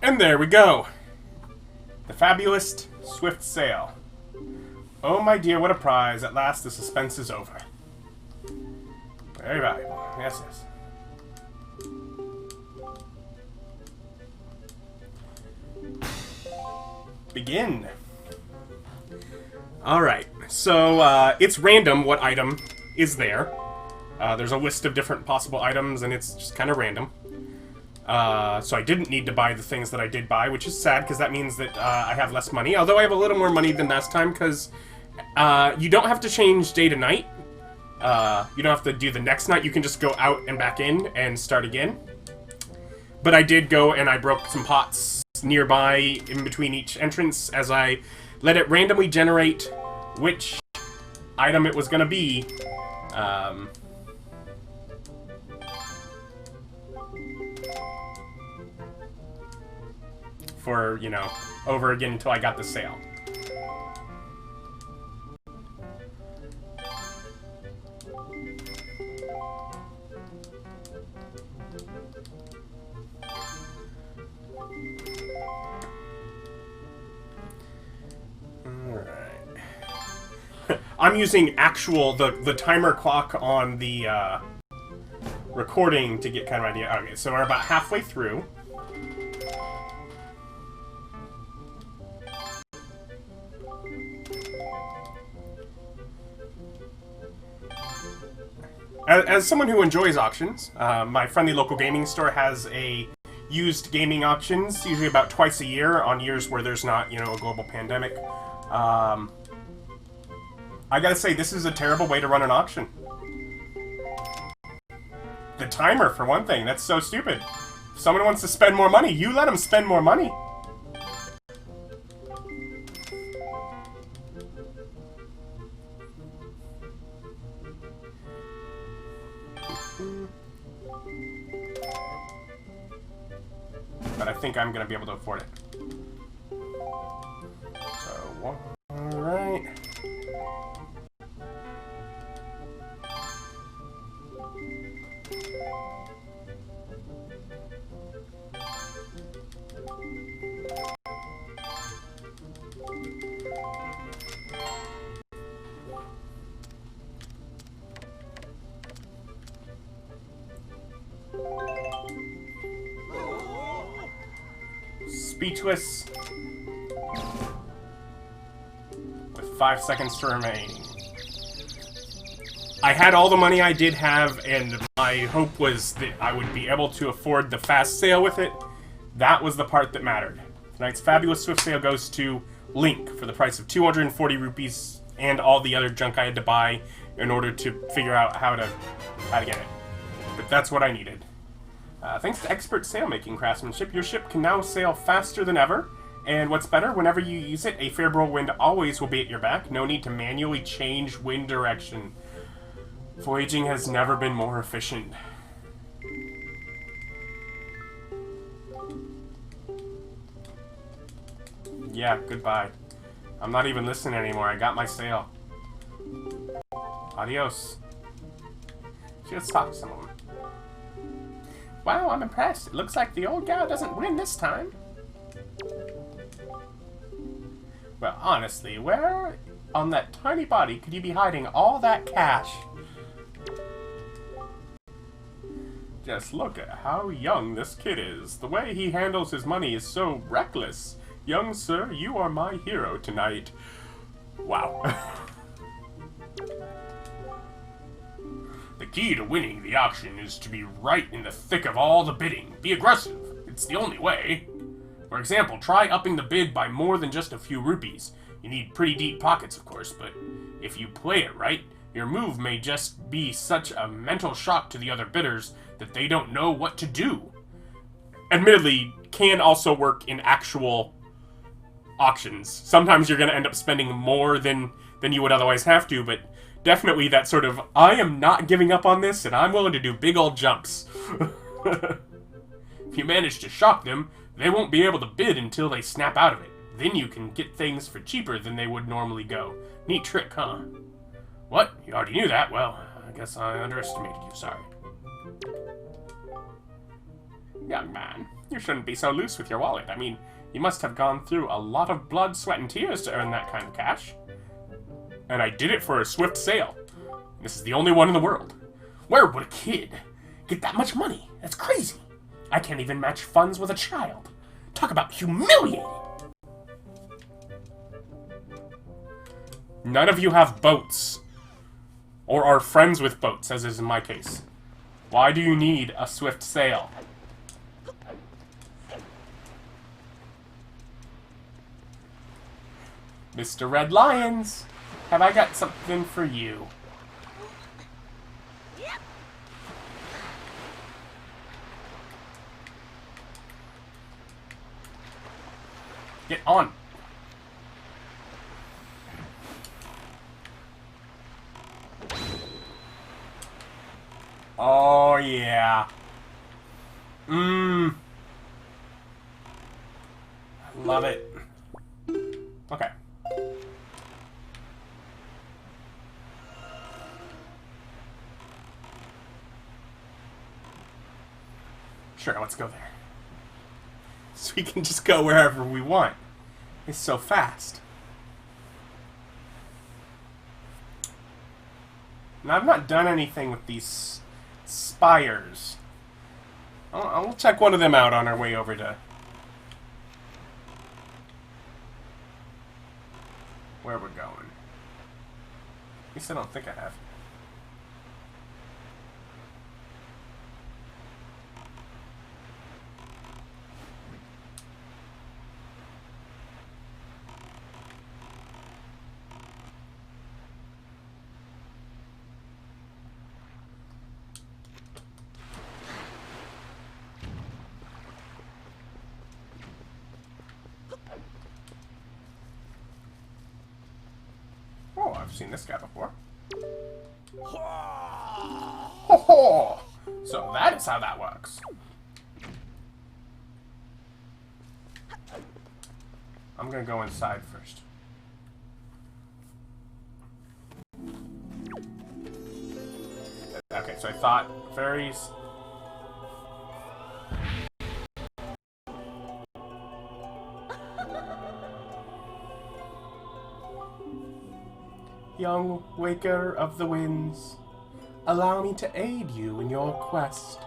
And there we go. The fabulous Swift Sail. Oh my dear, what a prize. At last the suspense is over. Very valuable. Yes, yes. Begin. Alright, so it's random what item is there. There's a list of different possible items, and it's just kind of random. So I didn't need to buy the things that I did buy, which is sad, because that means that I have less money. Although I have a little more money than last time, because you don't have to change day to night. You don't have to do the next night. You can just go out and back in and start again. But I did go and I broke some pots nearby in between each entrance as I let it randomly generate which item it was going to be. For, you know, over again until I got the sale. I'm using actual, the timer clock on the recording to get kind of idea. Okay, so we're about halfway through. As someone who enjoys auctions, my friendly local gaming store has a used gaming auctions, usually about twice a year on years where there's not, you know, a global pandemic. I gotta say, this is a terrible way to run an auction. The timer, for one thing, that's so stupid. If someone wants to spend more money, you let them spend more money. But I think I'm gonna be able to afford it. So, alright. Speechless. With 5 seconds to remain. I had all the money I did have, and my hope was that I would be able to afford the fast sale with it. That was the part that mattered. Tonight's fabulous Swift Sale goes to Link for the price of 240 rupees and all the other junk I had to buy in order to figure out how to get it. But that's what I needed. Thanks to expert sail-making craftsmanship, your ship can now sail faster than ever. And what's better, whenever you use it, a favorable wind always will be at your back. No need to manually change wind direction. Voyaging has never been more efficient. Yeah, goodbye. I'm not even listening anymore. I got my sail. Adios. Let's talk to some of them. Wow, I'm impressed. It looks like the old gal doesn't win this time. Well, honestly, where on that tiny body could you be hiding all that cash? Just look at how young this kid is. The way he handles his money is so reckless. Young sir, you are my hero tonight. Wow. The key to winning the auction is to be right in the thick of all the bidding. Be aggressive. It's the only way. For example, try upping the bid by more than just a few rupees. You need pretty deep pockets, of course, but if you play it right, your move may just be such a mental shock to the other bidders that they don't know what to do. Admittedly, can also work in actual auctions. Sometimes you're going to end up spending more than you would otherwise have to, but definitely that sort of, I am not giving up on this, and I'm willing to do big old jumps. If you manage to shock them, they won't be able to bid until they snap out of it. Then you can get things for cheaper than they would normally go. Neat trick, huh? What? You already knew that? Well, I guess I underestimated you, sorry. Young man, you shouldn't be so loose with your wallet. I mean, you must have gone through a lot of blood, sweat, and tears to earn that kind of cash. And I did it for a swift sale. This is the only one in the world. Where would a kid get that much money? That's crazy. I can't even match funds with a child. Talk about humiliating. None of you have boats. Or are friends with boats, as is in my case. Why do you need a swift sail? Mr. Red Lions, have I got something for you? Get on. Oh, yeah. I love it. Okay. Sure, let's go there. So we can just go wherever we want. It's so fast. Now, I've not done anything with these spires. I'll check one of them out on our way over to where we're going. At least I don't think I have. Oh, I've seen this guy before. Ho ho! So that is how that works. I'm gonna go inside first. Okay, so I thought fairies. Young waker of the winds, allow me to aid you in your quest.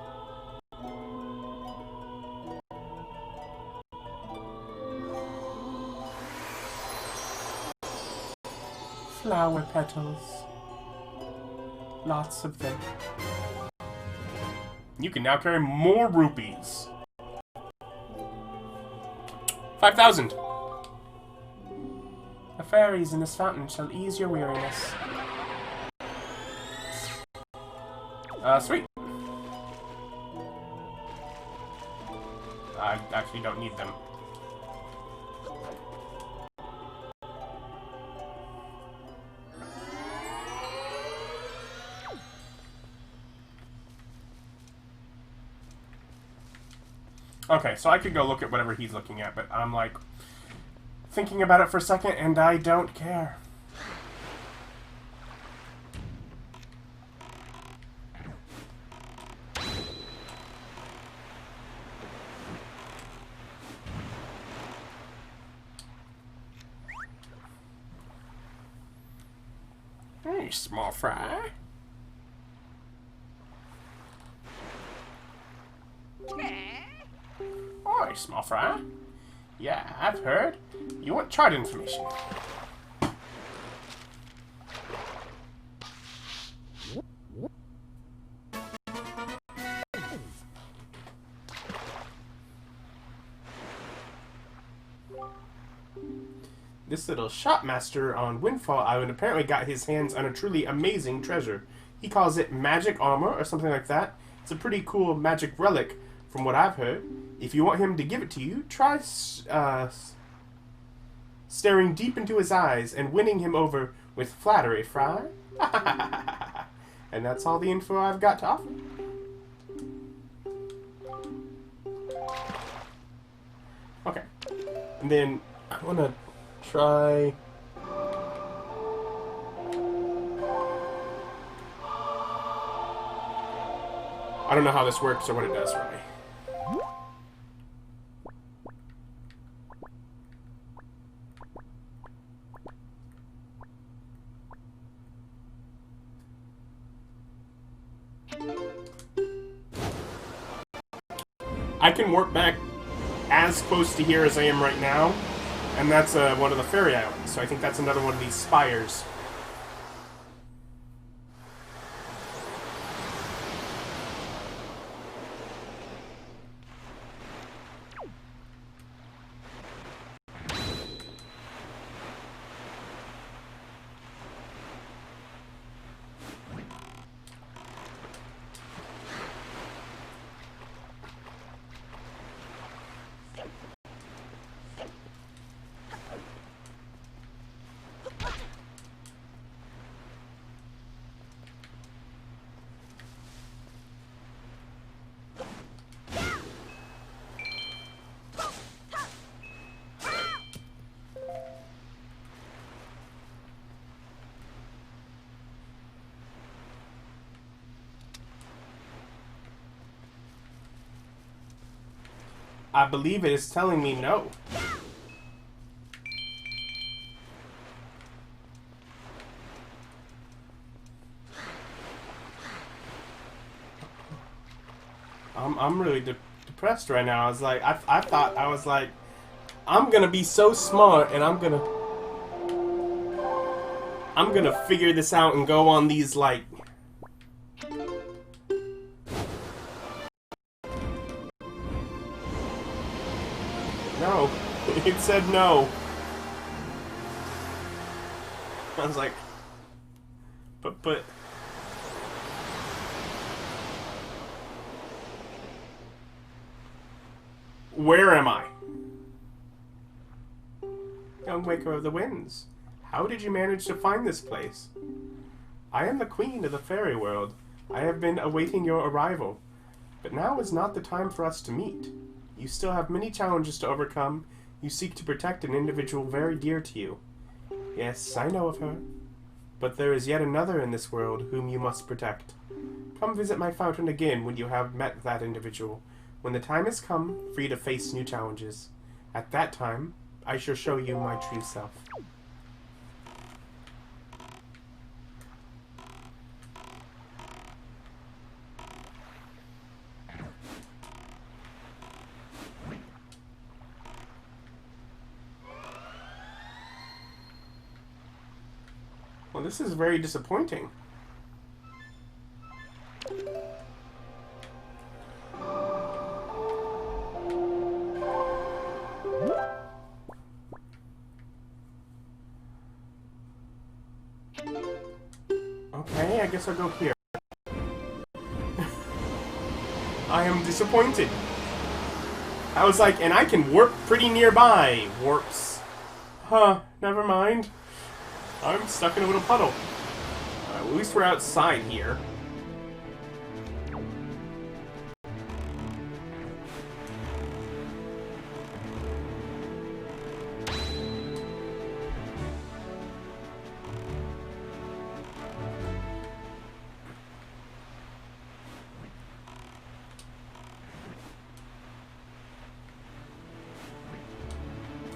Flower petals. Lots of them. You can now carry more rupees. 5,000. The fairies in this fountain shall ease your weariness. Sweet. I actually don't need them. Okay, so I could go look at whatever he's looking at, but I'm like thinking about it for a second, and I don't care. Hey, small fry. Oi, small fry. Yeah, I've heard. You want chart information. This little shopmaster on Windfall Island apparently got his hands on a truly amazing treasure. He calls it magic armor or something like that. It's a pretty cool magic relic from what I've heard. If you want him to give it to you, try staring deep into his eyes and winning him over with flattery, Fry. And that's all the info I've got to offer. Okay. And then I want to try... I don't know how this works or what it does for me. I can warp back as close to here as I am right now, and that's one of the fairy islands, so I think that's another one of these spires. I believe it is telling me no. I'm really depressed right now. I was like, I thought I was like, I'm gonna be so smart and I'm gonna figure this out and go on these like. No, it said no. I was like, but. Where am I? Young Waker of the Winds, how did you manage to find this place? I am the queen of the fairy world. I have been awaiting your arrival. But now is not the time for us to meet. You still have many challenges to overcome. You seek to protect an individual very dear to you. Yes, I know of her. But there is yet another in this world whom you must protect. Come visit my fountain again when you have met that individual. When the time has come for you to face new challenges. At that time, I shall show you my true self. Well, this is very disappointing. Okay, I guess I'll go here. I am disappointed. I was like, and I can warp pretty nearby. Warps. Huh, never mind. I'm stuck in a little puddle. At least we're outside here.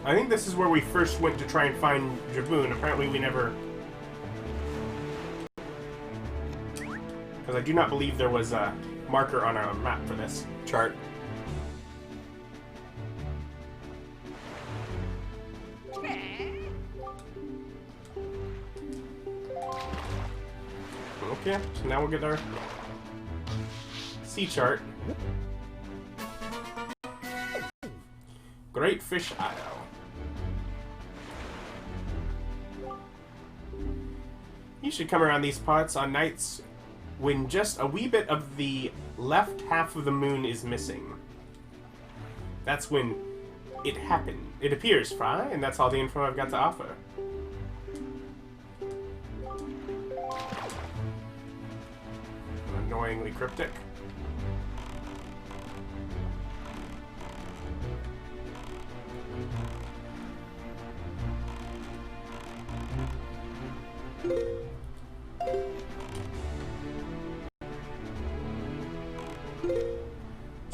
I think this is where we first went to try and find Jaboon. Apparently we never... Because I do not believe there was a marker on our map for this chart. Okay, so now we'll get our sea chart. Great Fish Isle. You should come around these parts on nights when just a wee bit of the left half of the moon is missing. That's when it happened. It appears, Fry, and that's all the info I've got to offer. Annoyingly cryptic.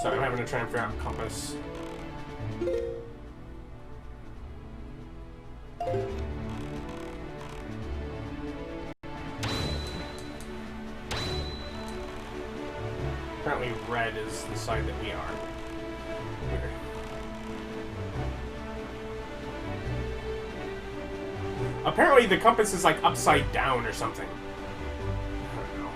Sorry, I'm having to try and figure out compass. Apparently red is the side that we are. Apparently the compass is like upside down or something. I don't know.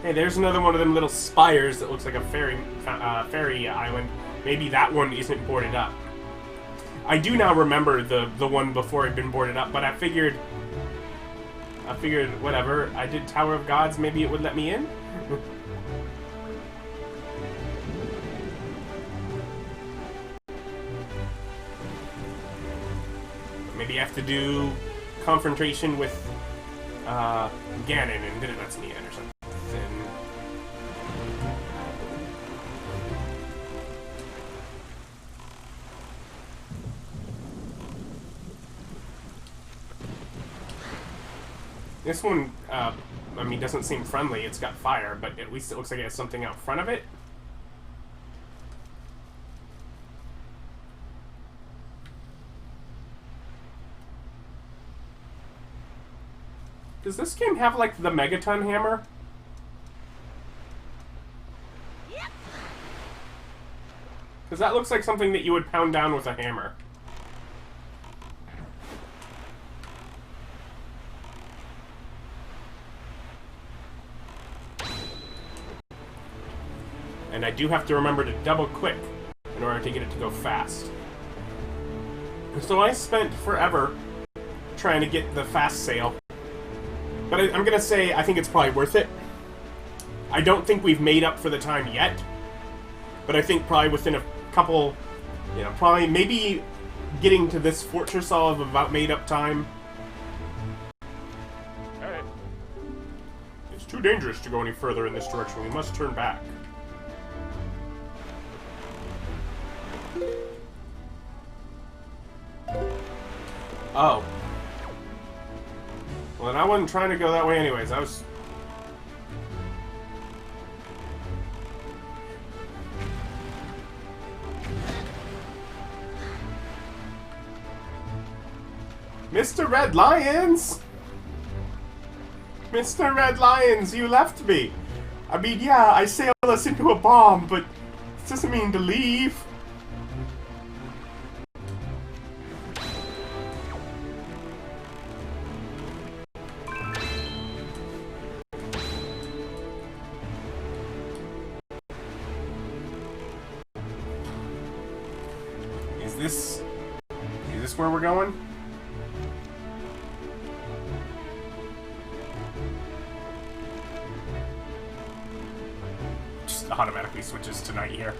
Hey, there's another one of them little spires that looks like a fairy island. Maybe that one isn't boarded up. I do now remember the one before it'd been boarded up, but I figured whatever. I did Tower of Gods, maybe it would let me in? Maybe I have to do confrontation with Ganon and then it lets me in or something. This one, I mean, doesn't seem friendly. It's got fire, but at least it looks like it has something out front of it. Does this game have, like, the Megaton hammer? Because that looks like something that you would pound down with a hammer. And I do have to remember to double click in order to get it to go fast. So I spent forever trying to get the fast sale. But I'm gonna say I think it's probably worth it. I don't think we've made up for the time yet. But I think probably within a couple, you know, probably maybe getting to this fortress all of about made up time. Alright. It's too dangerous to go any further in this direction. We must turn back. Oh. Well, then I wasn't trying to go that way anyways. I was... Mr. Red Lions! Mr. Red Lions, you left me! I mean, yeah, I sailed us into a bomb, but it doesn't mean to leave. Is this where we're going? Just automatically switches to night here.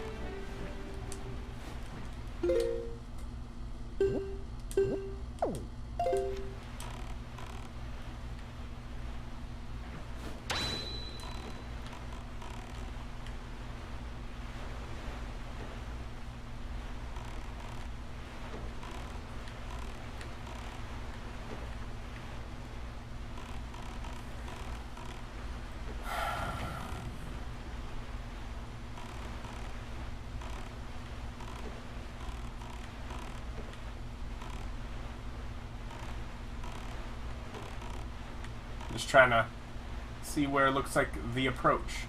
Just trying to see where it looks like the approach.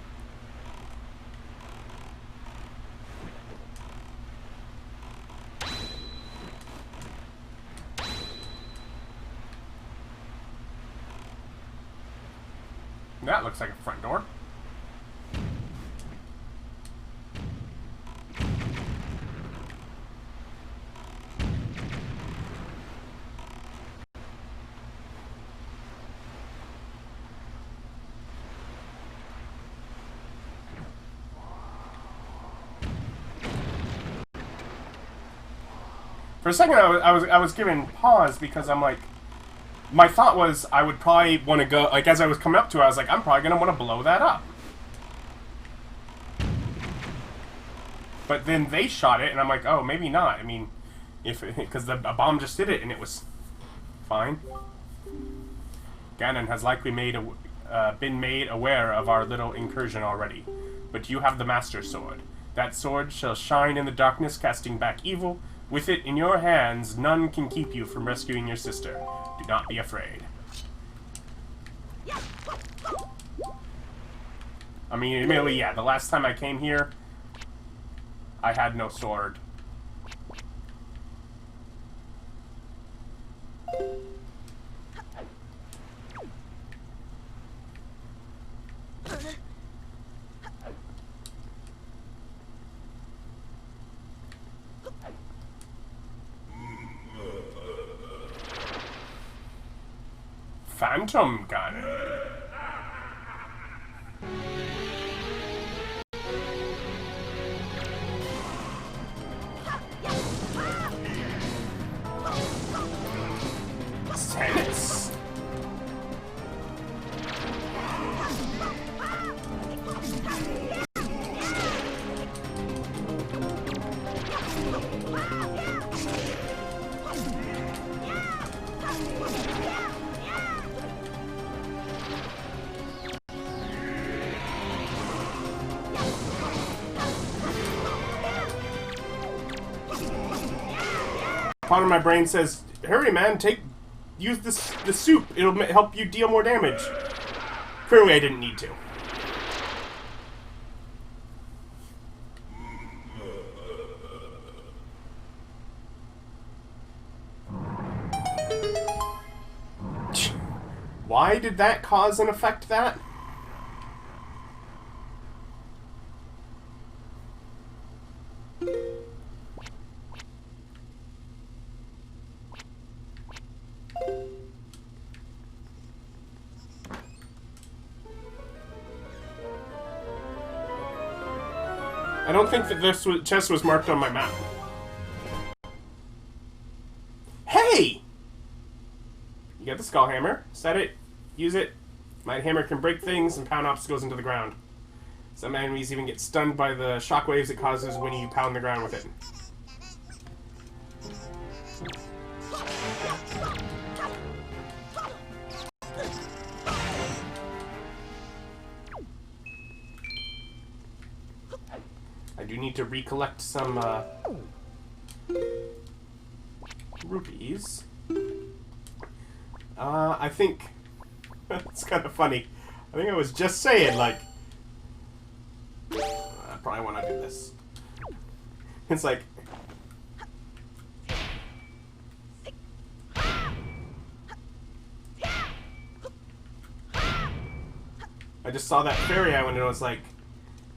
That looks like a front door. For a second, I was giving pause because I'm like, my thought was I would probably want to go, like, as I was coming up to it, I was like, I'm probably going to want to blow that up. But then they shot it, and I'm like, oh, maybe not. I mean, because a bomb just did it, and it was fine. Ganon has likely been made aware of our little incursion already. But you have the Master Sword. That sword shall shine in the darkness, casting back evil. With it in your hands, none can keep you from rescuing your sister. Do not be afraid. I mean, admittedly, yeah, the last time I came here, I had no sword. Phantom Ganon. Tennis. Part of my brain says, "Hurry, man! Use the soup. It'll help you deal more damage." Clearly, I didn't need to. Why did that cause and affect that? I don't think that this chest was marked on my map. Hey! You got the skull hammer. Set it. Use it. My hammer can break things and pound obstacles into the ground. Some enemies even get stunned by the shockwaves it causes when you pound the ground with it. I do need to recollect some rupees. I think it's kind of funny. I think I was just saying, like, I probably want to do this. It's like, I just saw that fairy island and I was like,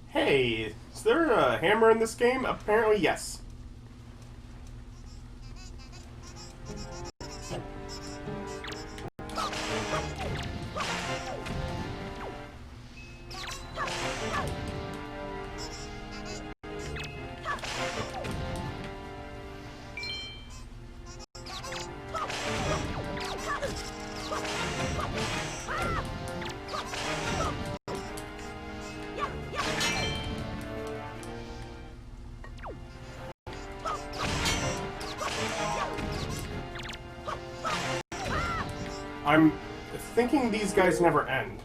hey, is there a hammer in this game? Apparently, yes. I'm thinking these guys never end.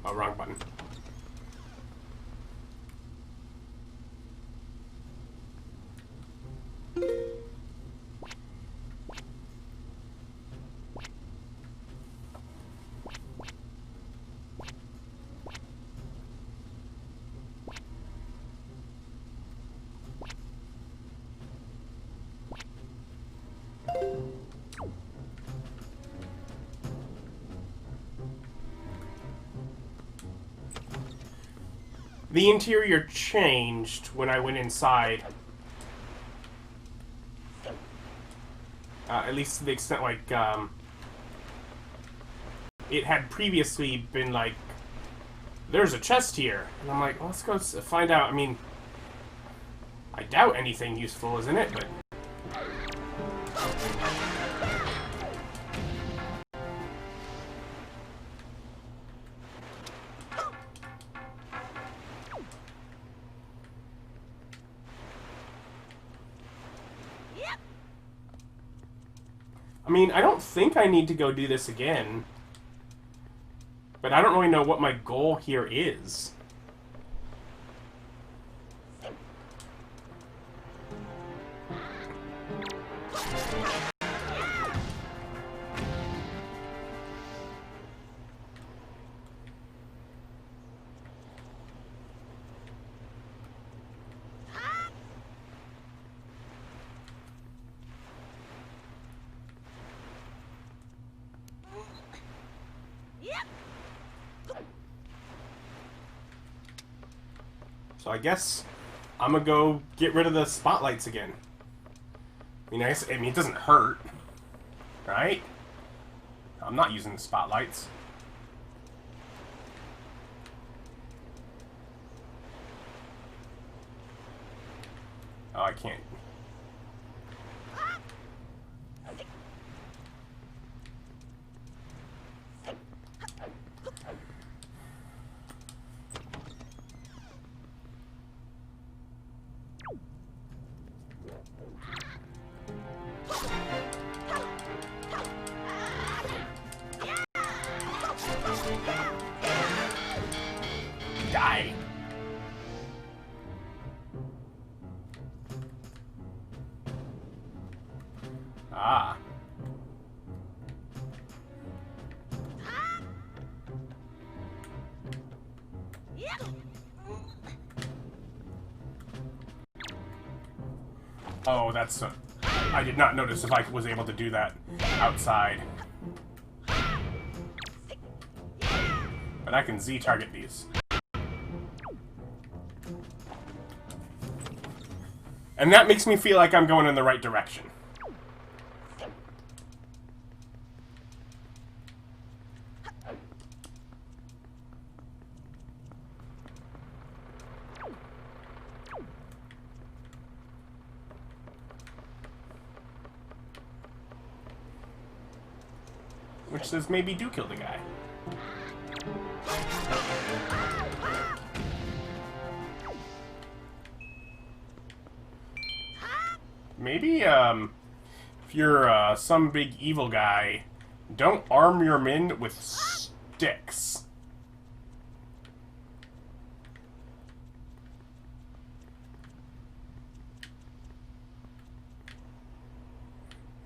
Oh, wrong button. The interior changed when I went inside. At least to the extent, like, it had previously been like, there's a chest here. And I'm like, well, let's go find out. I mean, I doubt anything useful is in it, but... I mean, I don't think I need to go do this again. But I don't really know what my goal here is. So I guess I'm gonna go get rid of the spotlights again. I mean, it doesn't hurt, right? I'm not using the spotlights. Oh, I can't. Die. Ah. Oh, that's... I did not notice if I was able to do that outside. But I can Z-target these. And that makes me feel like I'm going in the right direction. Which says maybe do kill the guy. Maybe, if you're, some big evil guy, don't arm your men with sticks.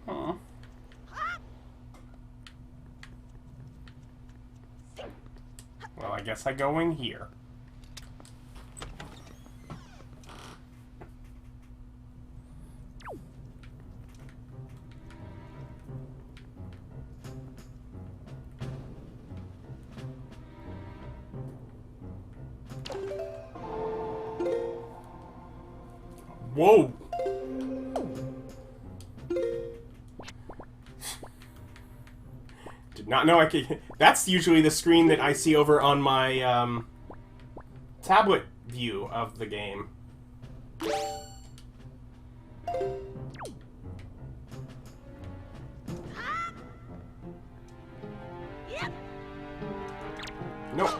Huh. Well, I guess I go in here. Whoa! Did not know I could... That's usually the screen that I see over on my, tablet view of the game. No.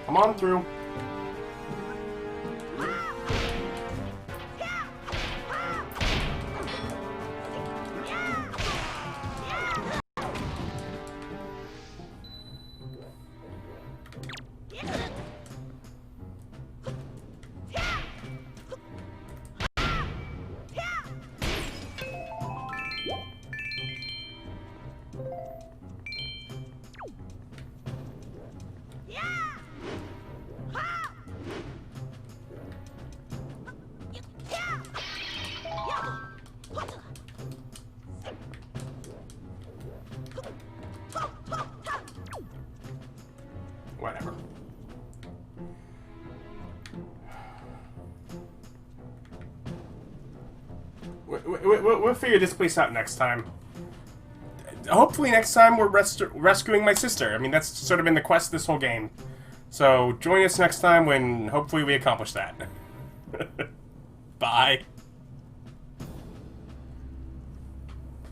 Come on through. Whatever. We'll figure this place out next time. Hopefully next time we're rescuing my sister. I mean, that's sort of been the quest this whole game. So join us next time when hopefully we accomplish that. Bye.